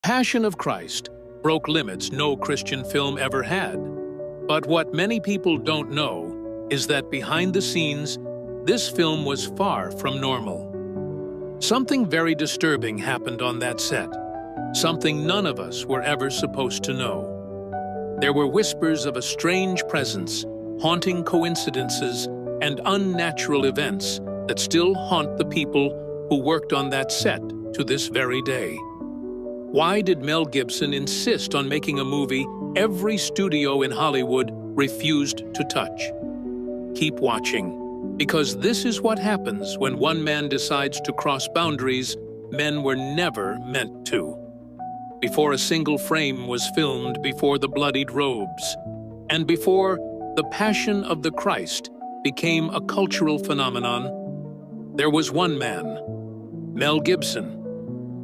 Passion of Christ broke limits no Christian film ever had. But what many people don't know is that behind the scenes, this film was far from normal. Something very disturbing happened on that set, something none of us were ever supposed to know. There were whispers of a strange presence, haunting coincidences, and unnatural events that still haunt the people who worked on that set to this very day. Why did Mel Gibson insist on making a movie every studio in Hollywood refused to touch? Keep watching, because this is what happens when one man decides to cross boundaries men were never meant to. Before a single frame was filmed, before the bloodied robes, and before the Passion of the Christ became a cultural phenomenon, there was one man, Mel Gibson.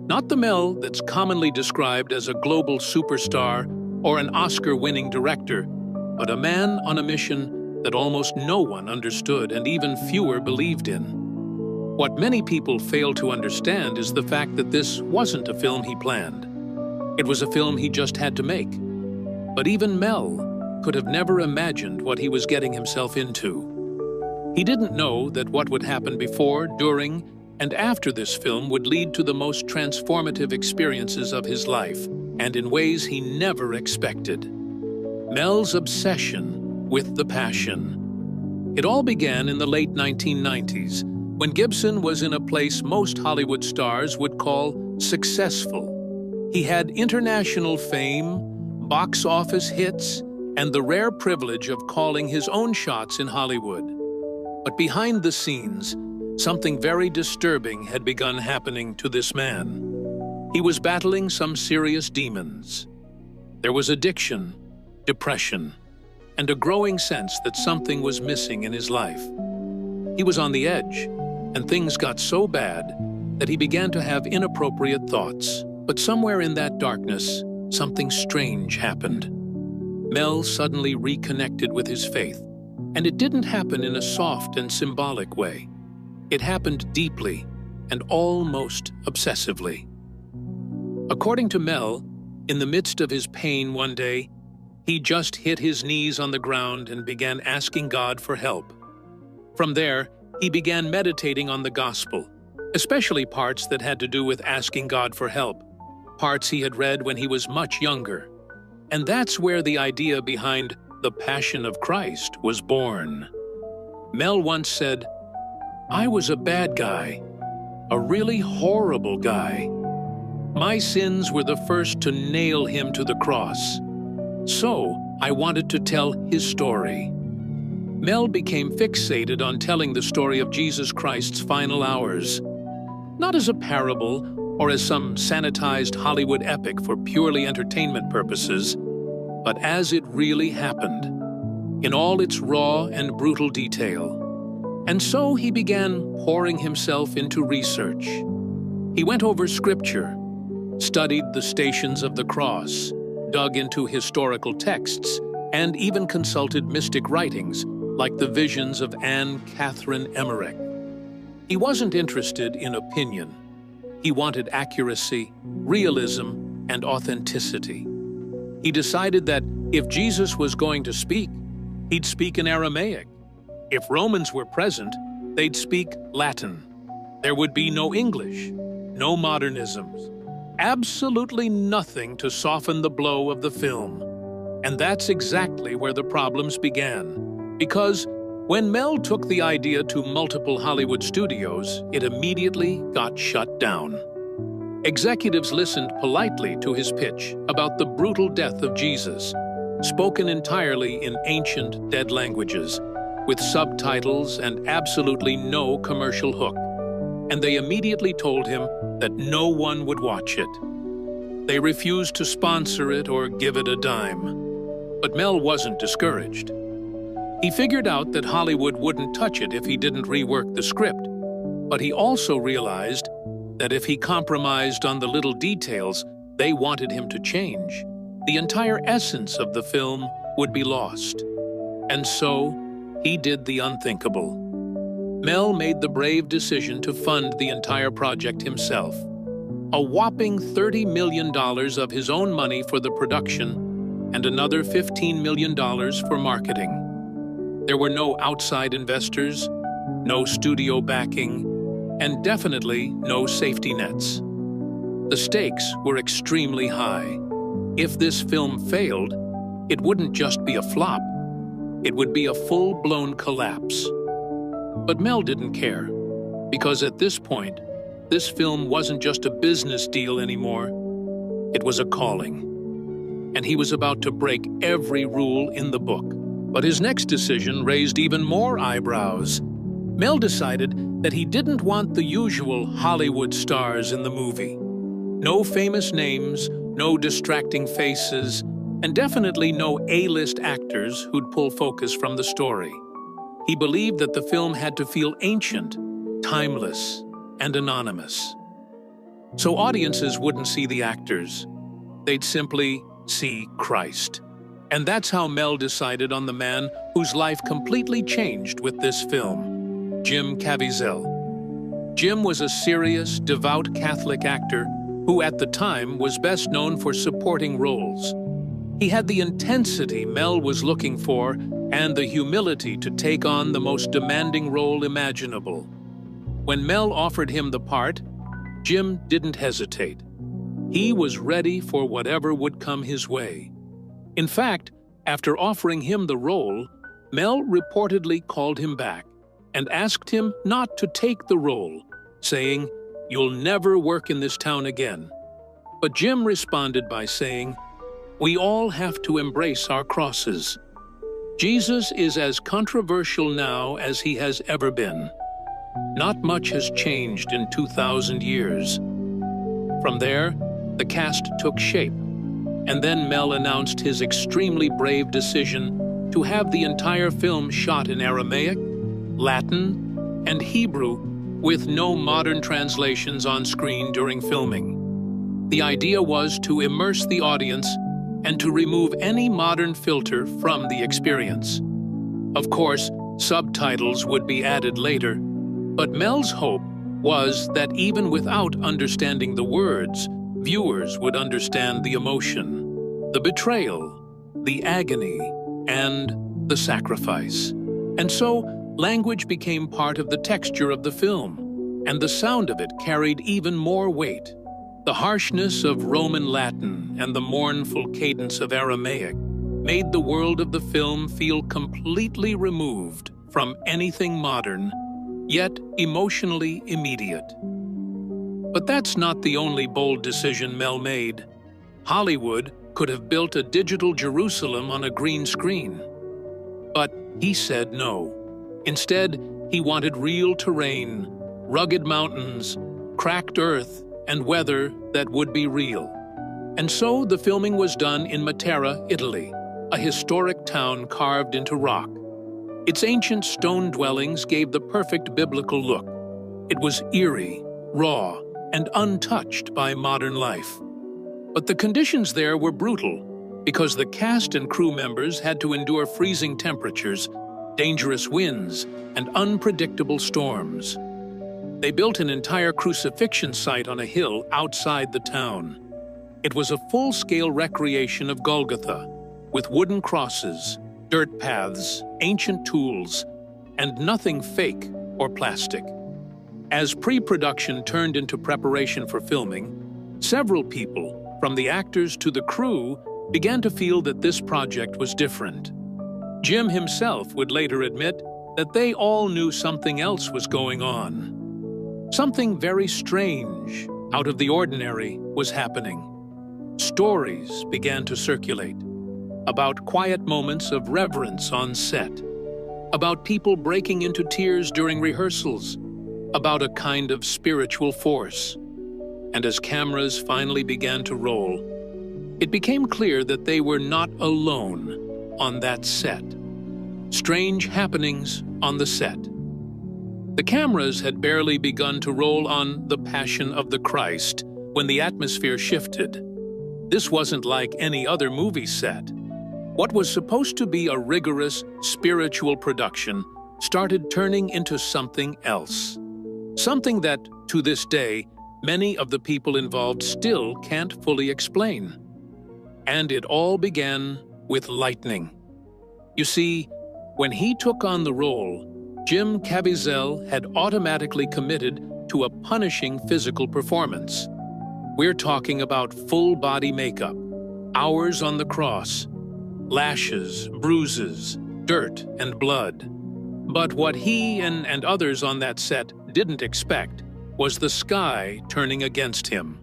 Not the Mel that's commonly described as a global superstar or an Oscar-winning director, but a man on a mission that almost no one understood and even fewer believed in. What many people fail to understand is the fact that this wasn't a film he planned. It was a film he just had to make. But even Mel could have never imagined what he was getting himself into. He didn't know that what would happen before, during, and after this film would lead to the most transformative experiences of his life, and in ways he never expected. Mel's obsession with the Passion. It all began in the late 1990s, when Gibson was in a place most Hollywood stars would call successful. He had international fame, box office hits, and the rare privilege of calling his own shots in Hollywood. But behind the scenes, something very disturbing had begun happening to this man. He was battling some serious demons. There was addiction, depression, and a growing sense that something was missing in his life. He was on the edge, and things got so bad that he began to have inappropriate thoughts. But somewhere in that darkness, something strange happened. Mel suddenly reconnected with his faith, and it didn't happen in a soft and symbolic way. It happened deeply and almost obsessively. According to Mel, in the midst of his pain one day, he just hit his knees on the ground and began asking God for help. From there, he began meditating on the gospel, especially parts that had to do with asking God for help, parts he had read when he was much younger. And that's where the idea behind the Passion of Christ was born. Mel once said, "I was a bad guy, a really horrible guy. My sins were the first to nail him to the cross. So I wanted to tell his story." Mel became fixated on telling the story of Jesus Christ's final hours, not as a parable or as some sanitized Hollywood epic for purely entertainment purposes, but as it really happened, in all its raw and brutal detail. And so he began pouring himself into research. He went over scripture, studied the Stations of the Cross, dug into historical texts, and even consulted mystic writings like the visions of Anne Catherine Emmerich. He wasn't interested in opinion. He wanted accuracy, realism, and authenticity. He decided that if Jesus was going to speak, he'd speak in Aramaic. If Romans were present, they'd speak Latin. There would be no English, no modernisms, absolutely nothing to soften the blow of the film. And that's exactly where the problems began. Because when Mel took the idea to multiple Hollywood studios, it immediately got shut down. Executives listened politely to his pitch about the brutal death of Jesus, spoken entirely in ancient dead languages, with subtitles and absolutely no commercial hook. And they immediately told him that no one would watch it. They refused to sponsor it or give it a dime. But Mel wasn't discouraged. He figured out that Hollywood wouldn't touch it if he didn't rework the script. But he also realized that if he compromised on the little details they wanted him to change, the entire essence of the film would be lost. And so, he did the unthinkable. Mel made the brave decision to fund the entire project himself. a whopping $30 million of his own money for the production and another $15 million for marketing. There were no outside investors, no studio backing, and definitely no safety nets. The stakes were extremely high. If this film failed, it wouldn't just be a flop, it would be a full-blown collapse. But Mel didn't care, because at this point, this film wasn't just a business deal anymore. It was a calling. And he was about to break every rule in the book. But his next decision raised even more eyebrows. Mel decided that he didn't want the usual Hollywood stars in the movie. No famous names, no distracting faces, and definitely no A-list actors who'd pull focus from the story. He believed that the film had to feel ancient, timeless, and anonymous. So audiences wouldn't see the actors. They'd simply see Christ. And that's how Mel decided on the man whose life completely changed with this film, Jim Caviezel. Jim was a serious, devout Catholic actor who at the time was best known for supporting roles. He had the intensity Mel was looking for and the humility to take on the most demanding role imaginable. When Mel offered him the part, Jim didn't hesitate. He was ready for whatever would come his way. In fact, after offering him the role, Mel reportedly called him back and asked him not to take the role, saying, "You'll never work in this town again." But Jim responded by saying, "We all have to embrace our crosses. Jesus is as controversial now as he has ever been. Not much has changed in 2,000 years." From there, the cast took shape, and then Mel announced his extremely brave decision to have the entire film shot in Aramaic, Latin, and Hebrew with no modern translations on screen during filming. The idea was to immerse the audience and to remove any modern filter from the experience. Of course, subtitles would be added later, but Mel's hope was that even without understanding the words, viewers would understand the emotion, the betrayal, the agony, and the sacrifice. And so, language became part of the texture of the film, and the sound of it carried even more weight. The harshness of Roman Latin and the mournful cadence of Aramaic made the world of the film feel completely removed from anything modern, yet emotionally immediate. But that's not the only bold decision Mel made. Hollywood could have built a digital Jerusalem on a green screen. But he said no. Instead, he wanted real terrain, rugged mountains, cracked earth, and weather that would be real. And so the filming was done in Matera, Italy, a historic town carved into rock. Its ancient stone dwellings gave the perfect biblical look. It was eerie, raw, and untouched by modern life. But the conditions there were brutal because the cast and crew members had to endure freezing temperatures, dangerous winds, and unpredictable storms. They built an entire crucifixion site on a hill outside the town. It was a full-scale recreation of Golgotha, with wooden crosses, dirt paths, ancient tools, and nothing fake or plastic. As pre-production turned into preparation for filming, several people, from the actors to the crew, began to feel that this project was different. Jim himself would later admit that they all knew something else was going on. Something very strange, out of the ordinary, was happening. Stories began to circulate about quiet moments of reverence on set, about people breaking into tears during rehearsals, about a kind of spiritual force. And as cameras finally began to roll, it became clear that they were not alone on that set. Strange happenings on the set. The cameras had barely begun to roll on The Passion of the Christ when the atmosphere shifted. This wasn't like any other movie set. What was supposed to be a rigorous, spiritual production started turning into something else. Something that, to this day, many of the people involved still can't fully explain. And it all began with lightning. You see, when he took on the role, Jim Caviezel had automatically committed to a punishing physical performance. We're talking about full-body makeup, hours on the cross, lashes, bruises, dirt, and blood. But what he and others on that set didn't expect was the sky turning against him.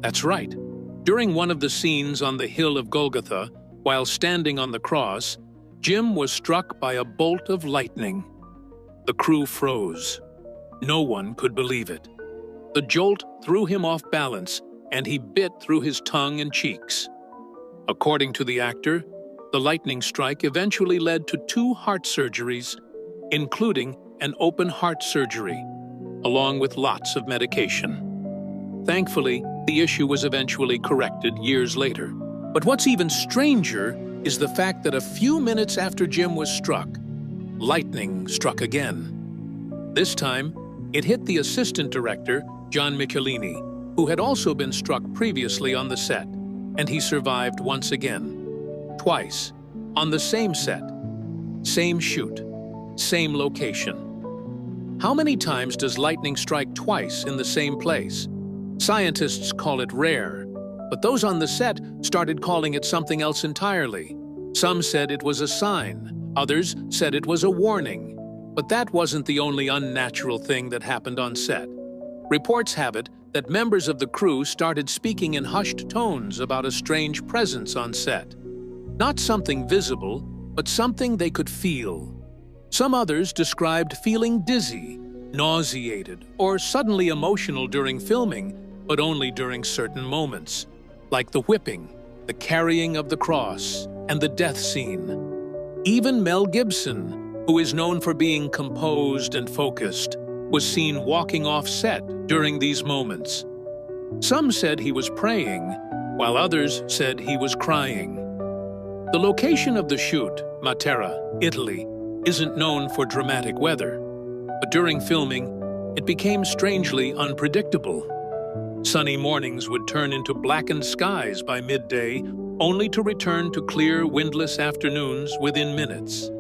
That's right. During one of the scenes on the hill of Golgotha, while standing on the cross, Jim was struck by a bolt of lightning. The crew froze. No one could believe it. The jolt threw him off balance, and he bit through his tongue and cheeks. According to the actor, the lightning strike eventually led to 2 heart surgeries, including an open heart surgery, along with lots of medication. Thankfully, the issue was eventually corrected years later. But what's even stranger is the fact that a few minutes after Jim was struck, lightning struck again. This time, it hit the assistant director, John Michelini, who had also been struck previously on the set, and he survived once again. Twice, on the same set, same shoot, same location. How many times does lightning strike twice in the same place? Scientists call it rare, but those on the set started calling it something else entirely. Some said it was a sign, others said it was a warning. But that wasn't the only unnatural thing that happened on set. Reports have it that members of the crew started speaking in hushed tones about a strange presence on set. Not something visible, but something they could feel. Some others described feeling dizzy, nauseated, or suddenly emotional during filming, but only during certain moments, like the whipping, the carrying of the cross, and the death scene. Even Mel Gibson, who is known for being composed and focused, was seen walking off set during these moments. Some said he was praying, while others said he was crying. The location of the shoot, Matera, Italy, isn't known for dramatic weather, but during filming, it became strangely unpredictable. Sunny mornings would turn into blackened skies by midday, only to return to clear, windless afternoons within minutes.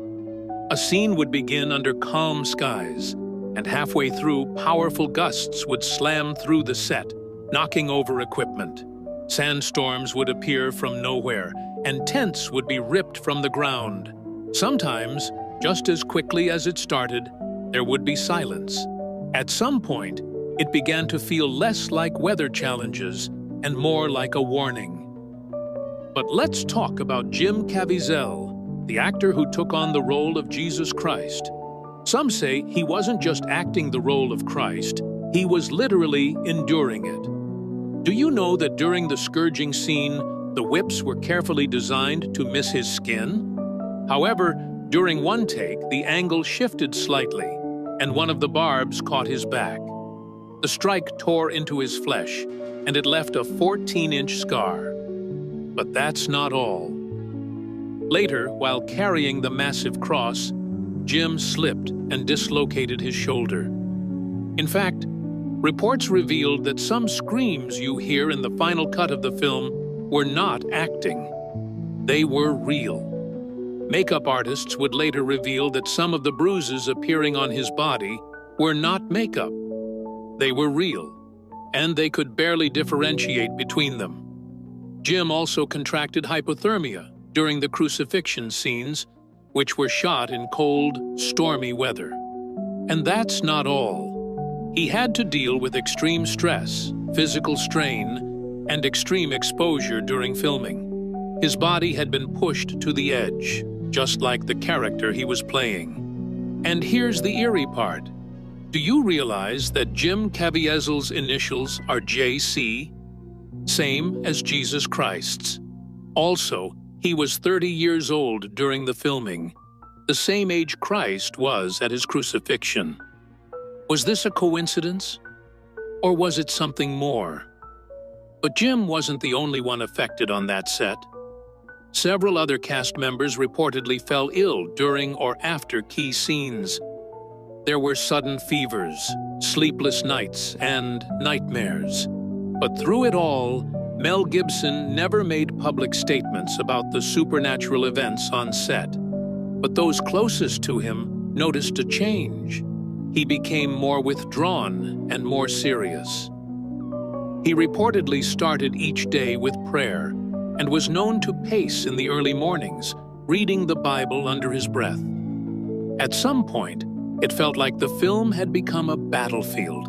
A scene would begin under calm skies, and halfway through, powerful gusts would slam through the set, knocking over equipment. Sandstorms would appear from nowhere, and tents would be ripped from the ground. Sometimes, just as quickly as it started, there would be silence. At some point, it began to feel less like weather challenges and more like a warning. But let's talk about Jim Caviezel, the actor who took on the role of Jesus Christ. Some say he wasn't just acting the role of Christ, he was literally enduring it. Do you know that during the scourging scene, the whips were carefully designed to miss his skin? However, during one take, the angle shifted slightly, and one of the barbs caught his back. The strike tore into his flesh, and it left a 14-inch scar. But that's not all. Later, while carrying the massive cross, Jim slipped and dislocated his shoulder. In fact, reports revealed that some screams you hear in the final cut of the film were not acting. They were real. Makeup artists would later reveal that some of the bruises appearing on his body were not makeup. They were real, and they could barely differentiate between them. Jim also contracted hypothermia during the crucifixion scenes, which were shot in cold, stormy weather. And that's not all. He had to deal with extreme stress, physical strain, and extreme exposure during filming. His body had been pushed to the edge, just like the character he was playing. And here's the eerie part. Do you realize that Jim Caviezel's initials are JC? Same as Jesus Christ's. Also, he was 30 years old during the filming, the same age Christ was at his crucifixion. Was this a coincidence? Or was it something more? But Jim wasn't the only one affected on that set. Several other cast members reportedly fell ill during or after key scenes. There were sudden fevers, sleepless nights, and nightmares. But through it all, Mel Gibson never made public statements about the supernatural events on set. But those closest to him noticed a change. He became more withdrawn and more serious. He reportedly started each day with prayer and was known to pace in the early mornings, reading the Bible under his breath. At some point, it felt like the film had become a battlefield,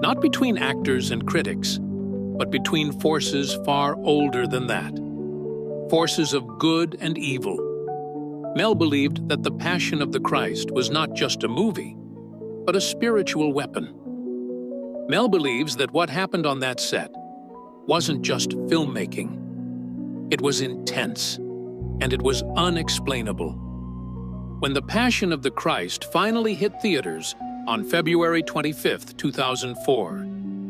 not between actors and critics, but between forces far older than that, forces of good and evil. Mel believed that The Passion of the Christ was not just a movie, but a spiritual weapon. Mel believes that what happened on that set wasn't just filmmaking. It was intense, and it was unexplainable. When The Passion of the Christ finally hit theaters on February 25, 2004,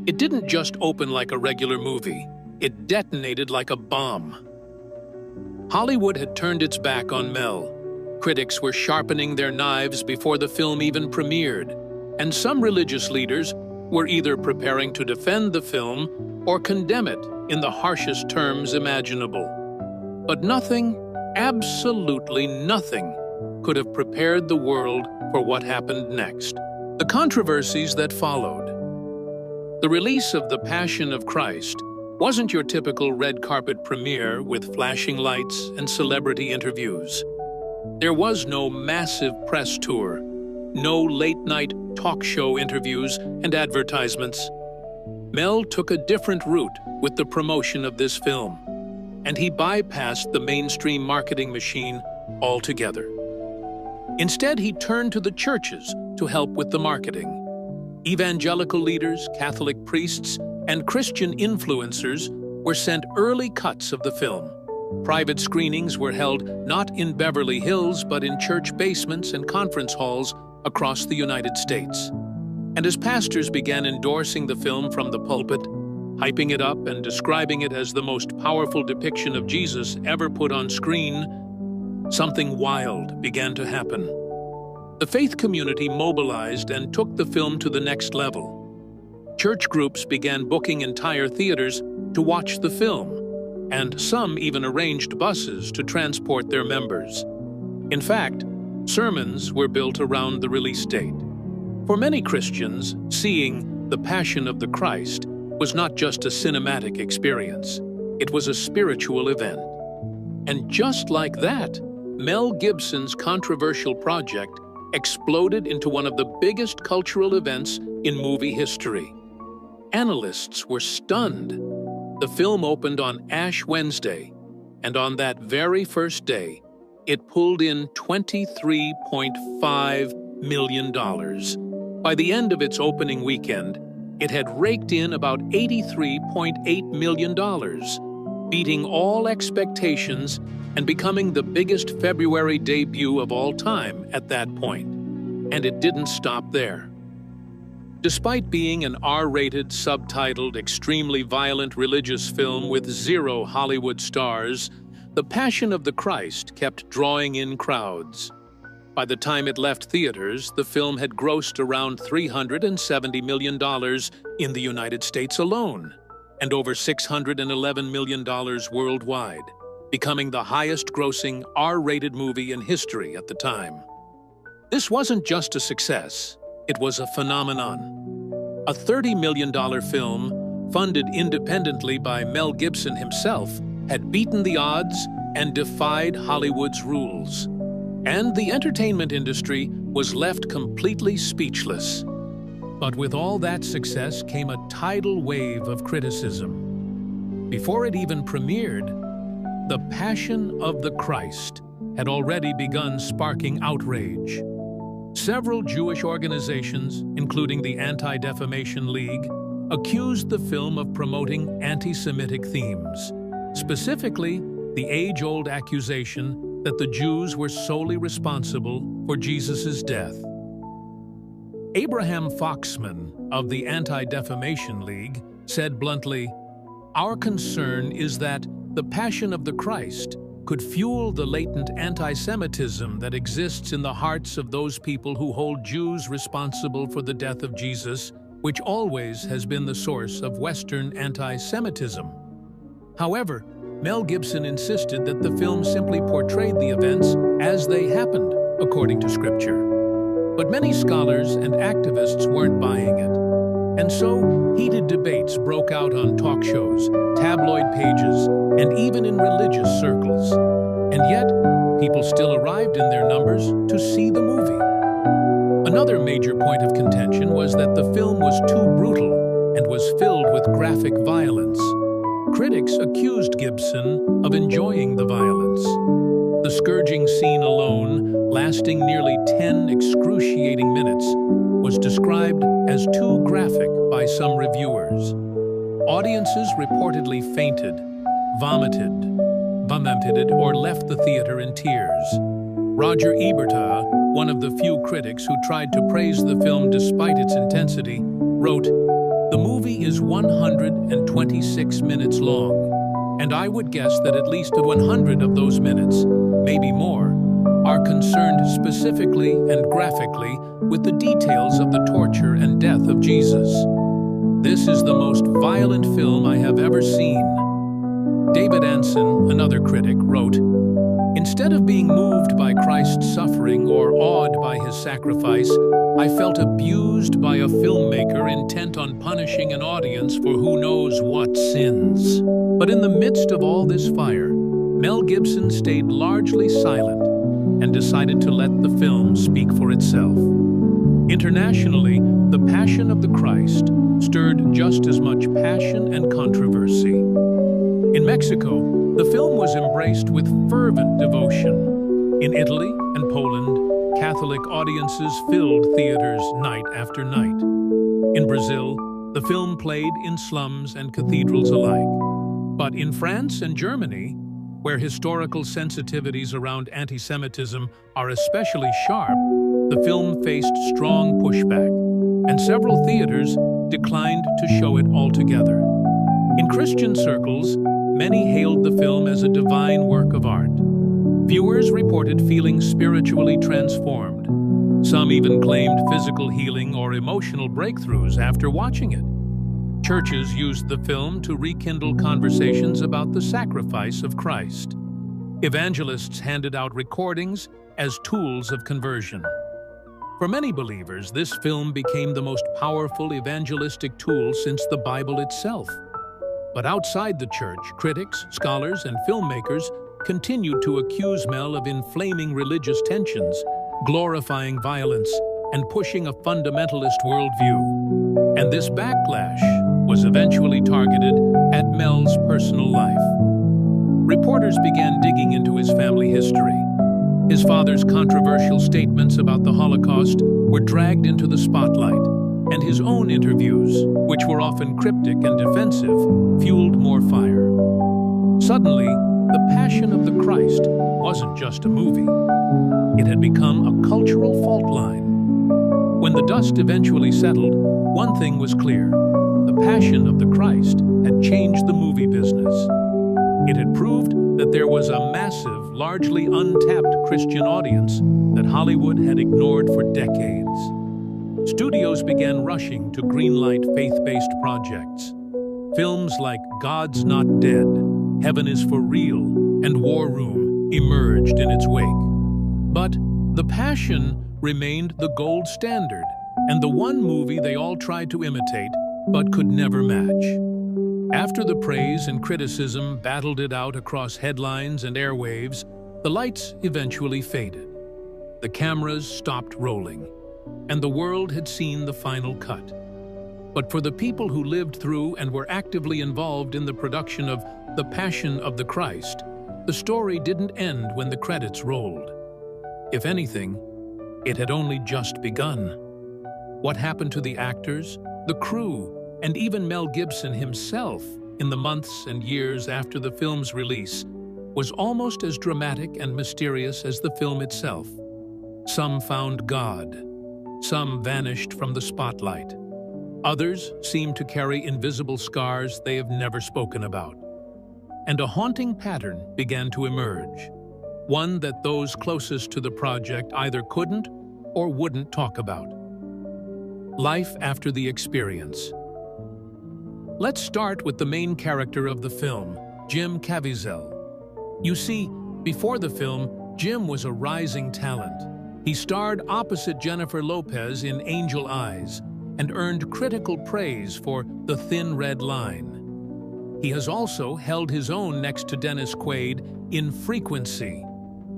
it didn't just open like a regular movie, it detonated like a bomb. Hollywood had turned its back on Mel. Critics were sharpening their knives before the film even premiered, and some religious leaders were either preparing to defend the film or condemn it in the harshest terms imaginable. But nothing, absolutely nothing, could have prepared the world for what happened next. The controversies that followed. The release of The Passion of Christ wasn't your typical red carpet premiere with flashing lights and celebrity interviews. There was no massive press tour, no late-night talk show interviews and advertisements. Mel took a different route with the promotion of this film, and he bypassed the mainstream marketing machine altogether. Instead, he turned to the churches to help with the marketing. Evangelical leaders, Catholic priests, and Christian influencers were sent early cuts of the film. Private screenings were held not in Beverly Hills, but in church basements and conference halls across the United States. And as pastors began endorsing the film from the pulpit, hyping it up and describing it as the most powerful depiction of Jesus ever put on screen, something wild began to happen. The faith community mobilized and took the film to the next level. Church groups began booking entire theaters to watch the film, and some even arranged buses to transport their members. In fact, sermons were built around the release date. For many Christians, seeing The Passion of the Christ was not just a cinematic experience, it was a spiritual event. And just like that, Mel Gibson's controversial project exploded into one of the biggest cultural events in movie history. Analysts were stunned. The film opened on Ash Wednesday, and on that very first day, it pulled in $23.5 million. By the end of its opening weekend, it had raked in about $83.8 million, beating all expectations and becoming the biggest February debut of all time at that point. And it didn't stop there. Despite being an R-rated, subtitled, extremely violent religious film with 0 Hollywood stars, The Passion of the Christ kept drawing in crowds. By the time it left theaters, the film had grossed around $370 million in the United States alone, and over $611 million worldwide, becoming the highest-grossing R-rated movie in history at the time. This wasn't just a success, it was a phenomenon. A $30 million film, funded independently by Mel Gibson himself, had beaten the odds and defied Hollywood's rules. And the entertainment industry was left completely speechless. But with all that success came a tidal wave of criticism. Before it even premiered, The Passion of the Christ had already begun sparking outrage. Several Jewish organizations, including the Anti-Defamation League, accused the film of promoting anti-Semitic themes, specifically the age-old accusation that the Jews were solely responsible for Jesus' death. Abraham Foxman of the Anti-Defamation League said bluntly, "Our concern is that The Passion of the Christ could fuel the latent anti-Semitism that exists in the hearts of those people who hold Jews responsible for the death of Jesus, which always has been the source of Western anti-Semitism. However, Mel Gibson insisted that the film simply portrayed the events as they happened, according to Scripture. But many scholars and activists weren't buying it. And so, heated debates broke out on talk shows, tabloid pages, and even in religious circles. And yet, people still arrived in their numbers to see the movie. Another major point of contention was that the film was too brutal and was filled with graphic violence. Critics accused Gibson of enjoying the violence. The scourging scene alone, lasting nearly 10 excruciating minutes, was described as too graphic by some reviewers. Audiences reportedly fainted, vomited, or left the theater in tears. Roger Ebert, one of the few critics who tried to praise the film despite its intensity, wrote, "The movie is 126 minutes long, and I would guess that at least 100 of those minutes, maybe more, are concerned specifically and graphically with the details of the torture and death of Jesus. This is the most violent film I have ever seen." David Ansen, another critic, wrote, "Instead of being moved by Christ's suffering or awed by his sacrifice, I felt abused by a filmmaker intent on punishing an audience for who knows what sins." But in the midst of all this fire, Mel Gibson stayed largely silent and decided to let the film speak for itself. Internationally, The Passion of the Christ stirred just as much passion and controversy. In Mexico, the film was embraced with fervent devotion. In Italy and Poland, Catholic audiences filled theaters night after night. In Brazil, the film played in slums and cathedrals alike. But in France and Germany, where historical sensitivities around anti-Semitism are especially sharp, the film faced strong pushback, and several theaters declined to show it altogether. In Christian circles, many hailed the film as a divine work of art. Viewers reported feeling spiritually transformed. Some even claimed physical healing or emotional breakthroughs after watching it. Churches used the film to rekindle conversations about the sacrifice of Christ. Evangelists handed out recordings as tools of conversion. For many believers, this film became the most powerful evangelistic tool since the Bible itself. But outside the church, critics, scholars, and filmmakers continued to accuse Mel of inflaming religious tensions, glorifying violence, and pushing a fundamentalist worldview. And this backlash was eventually targeted at Mel's personal life. Reporters began digging into his family history. His father's controversial statements about the Holocaust were dragged into the spotlight, and his own interviews, which were often cryptic and defensive, fueled more fire. Suddenly, The Passion of the Christ wasn't just a movie. It had become a cultural fault line. When the dust eventually settled, one thing was clear. The Passion of the Christ had changed the movie business. It had proved that there was a massive, largely untapped Christian audience that Hollywood had ignored for decades. Studios began rushing to greenlight faith-based projects. Films like God's Not Dead, Heaven is for Real, and War Room emerged in its wake. But The Passion remained the gold standard, and the one movie they all tried to imitate, but could never match. After the praise and criticism battled it out across headlines and airwaves, the lights eventually faded. The cameras stopped rolling, and the world had seen the final cut. But for the people who lived through and were actively involved in the production of The Passion of the Christ, the story didn't end when the credits rolled. If anything, it had only just begun. What happened to the actors, the crew, and even Mel Gibson himself in the months and years after the film's release was almost as dramatic and mysterious as the film itself. Some found God. Some vanished from the spotlight. Others seemed to carry invisible scars they have never spoken about. and a haunting pattern began to emerge, one that those closest to the project either couldn't or wouldn't talk about. Life after the experience. Let's start with the main character of the film, Jim Caviezel. You see, before the film, Jim was a rising talent. He starred opposite Jennifer Lopez in Angel Eyes and earned critical praise for The Thin Red Line. He has also held his own next to Dennis Quaid in Frequency,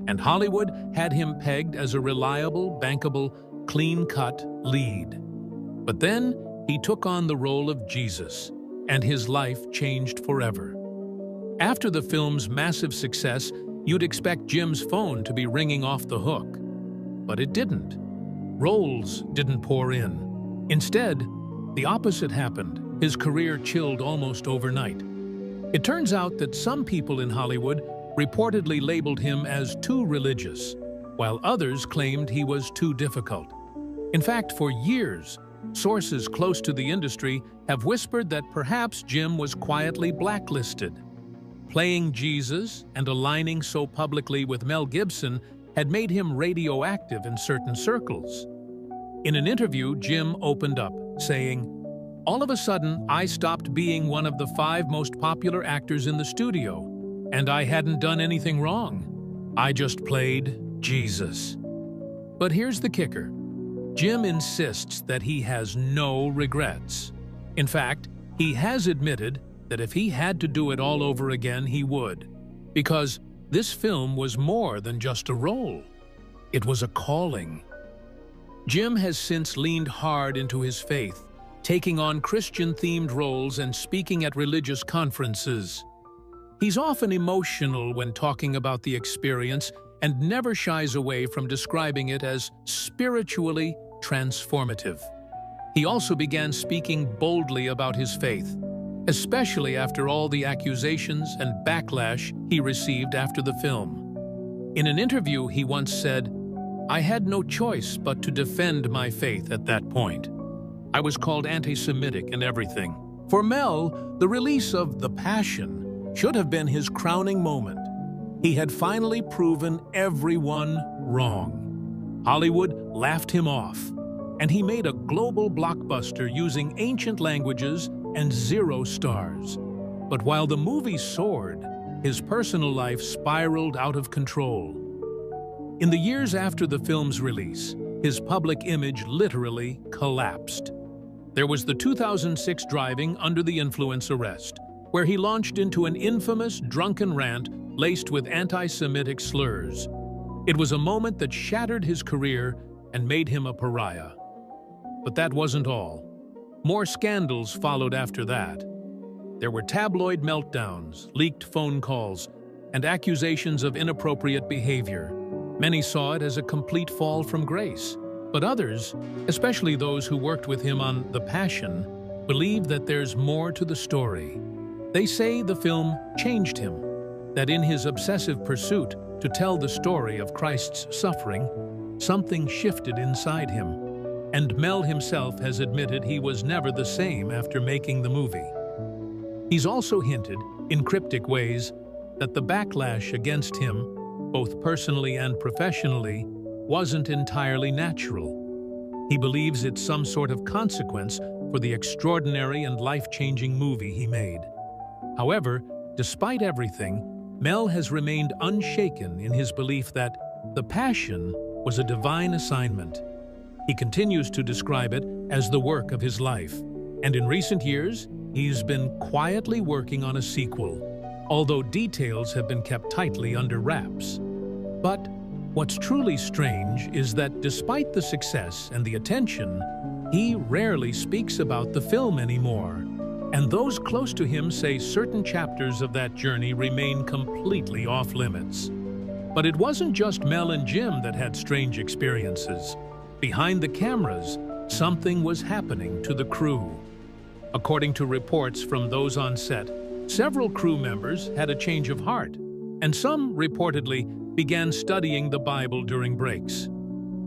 and Hollywood had him pegged as a reliable, bankable, clean-cut lead. But then he took on the role of Jesus, and his life changed forever. After the film's massive success, you'd expect Jim's phone to be ringing off the hook. But it didn't. Roles didn't pour in. Instead, the opposite happened. His career chilled almost overnight. It turns out that some people in Hollywood reportedly labeled him as too religious, while others claimed he was too difficult. In fact, for years, sources close to the industry have whispered that perhaps Jim was quietly blacklisted. Playing Jesus and aligning so publicly with Mel Gibson had made him radioactive in certain circles. In an interview, Jim opened up, saying, "All of a sudden, I stopped being one of the 5 most popular actors in the studio, and I hadn't done anything wrong. I just played Jesus." But here's the kicker. Jim insists that he has no regrets. In fact, he has admitted that if he had to do it all over again, he would. Because this film was more than just a role. It was a calling. Jim has since leaned hard into his faith, taking on Christian-themed roles and speaking at religious conferences. He's often emotional when talking about the experience and never shies away from describing it as spiritually transformative. He also began speaking boldly about his faith, especially after all the accusations and backlash he received after the film. In an interview, he once said, "I had no choice but to defend my faith at that point. I was called anti-Semitic and everything." For Mel, the release of The Passion should have been his crowning moment. He had finally proven everyone wrong. Hollywood laughed him off, and he made a global blockbuster using ancient languages and 0 stars. But while the movie soared, his personal life spiraled out of control. In the years after the film's release, his public image literally collapsed. There was the 2006 driving under the influence arrest, where he launched into an infamous drunken rant laced with anti-Semitic slurs. It was a moment that shattered his career and made him a pariah. But that wasn't all. More scandals followed after that. There were tabloid meltdowns, leaked phone calls, and accusations of inappropriate behavior. Many saw it as a complete fall from grace, but others, especially those who worked with him on The Passion, believe that there's more to the story. They say the film changed him, that in his obsessive pursuit to tell the story of Christ's suffering, something shifted inside him. And Mel himself has admitted he was never the same after making the movie. He's also hinted, in cryptic ways, that the backlash against him, both personally and professionally, wasn't entirely natural. He believes it's some sort of consequence for the extraordinary and life-changing movie he made. However, despite everything, Mel has remained unshaken in his belief that The Passion was a divine assignment. He continues to describe it as the work of his life, and in recent years, he's been quietly working on a sequel, although details have been kept tightly under wraps. But what's truly strange is that despite the success and the attention, he rarely speaks about the film anymore, and those close to him say certain chapters of that journey remain completely off-limits. But it wasn't just Mel and Jim that had strange experiences. Behind the cameras, something was happening to the crew. According to reports from those on set, several crew members had a change of heart, and some reportedly began studying the Bible during breaks.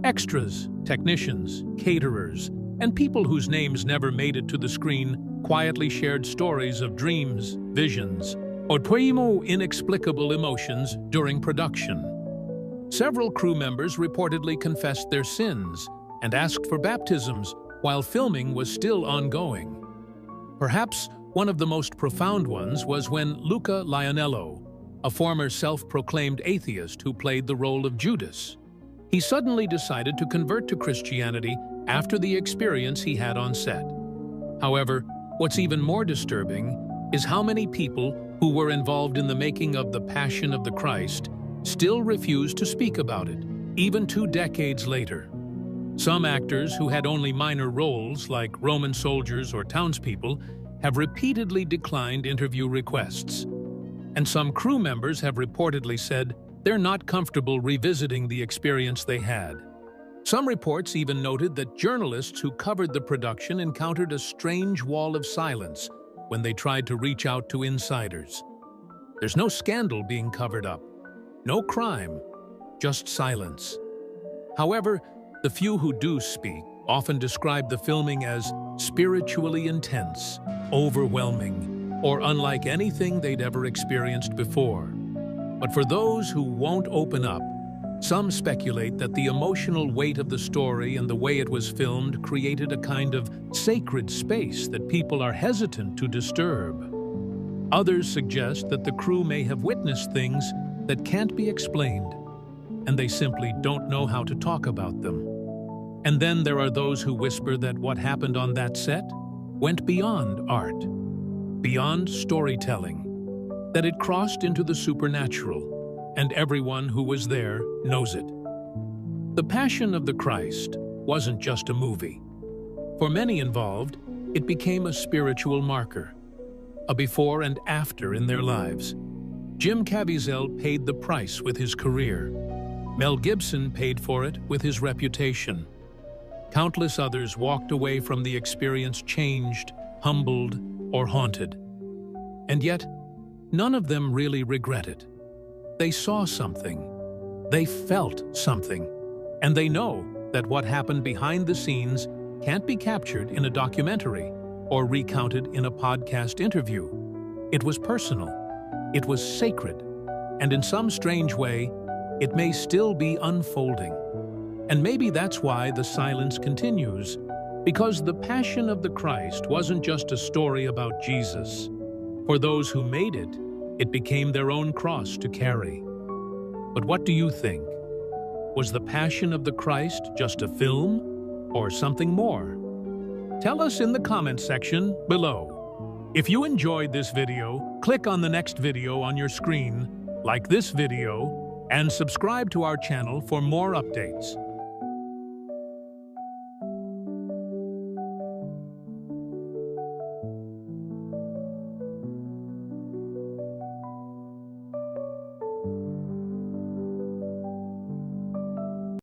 Extras, technicians, caterers, and people whose names never made it to the screen quietly shared stories of dreams, visions, or primo inexplicable emotions during production. Several crew members reportedly confessed their sins and asked for baptisms while filming was still ongoing. Perhaps one of the most profound ones was when Luca Lionello, a former self-proclaimed atheist who played the role of Judas, he suddenly decided to convert to Christianity after the experience he had on set. However, what's even more disturbing is how many people who were involved in the making of The Passion of the Christ still refuse to speak about it, even 2 decades later. Some actors who had only minor roles, like Roman soldiers or townspeople, have repeatedly declined interview requests. And some crew members have reportedly said they're not comfortable revisiting the experience they had. Some reports even noted that journalists who covered the production encountered a strange wall of silence when they tried to reach out to insiders. There's no scandal being covered up, no crime, just silence. However, the few who do speak often describe the filming as spiritually intense, overwhelming, or unlike anything they'd ever experienced before. But for those who won't open up, some speculate that the emotional weight of the story and the way it was filmed created a kind of sacred space that people are hesitant to disturb. Others suggest that the crew may have witnessed things that can't be explained, and they simply don't know how to talk about them. And then there are those who whisper that what happened on that set went beyond art, beyond storytelling, that it crossed into the supernatural, and everyone who was there knows it. The Passion of the Christ wasn't just a movie. For many involved, it became a spiritual marker, a before and after in their lives. Jim Caviezel paid the price with his career. Mel Gibson paid for it with his reputation. Countless others walked away from the experience changed, humbled, or haunted. And yet, none of them really regret it. They saw something, they felt something, and they know that what happened behind the scenes can't be captured in a documentary or recounted in a podcast interview. It was personal, it was sacred, and in some strange way, it may still be unfolding. And maybe that's why the silence continues, because the Passion of the Christ wasn't just a story about Jesus. For those who made it, it became their own cross to carry. But what do you think? Was The Passion of the Christ just a film or something more? Tell us in the comments section below. If you enjoyed this video, click on the next video on your screen, like this video, and subscribe to our channel for more updates.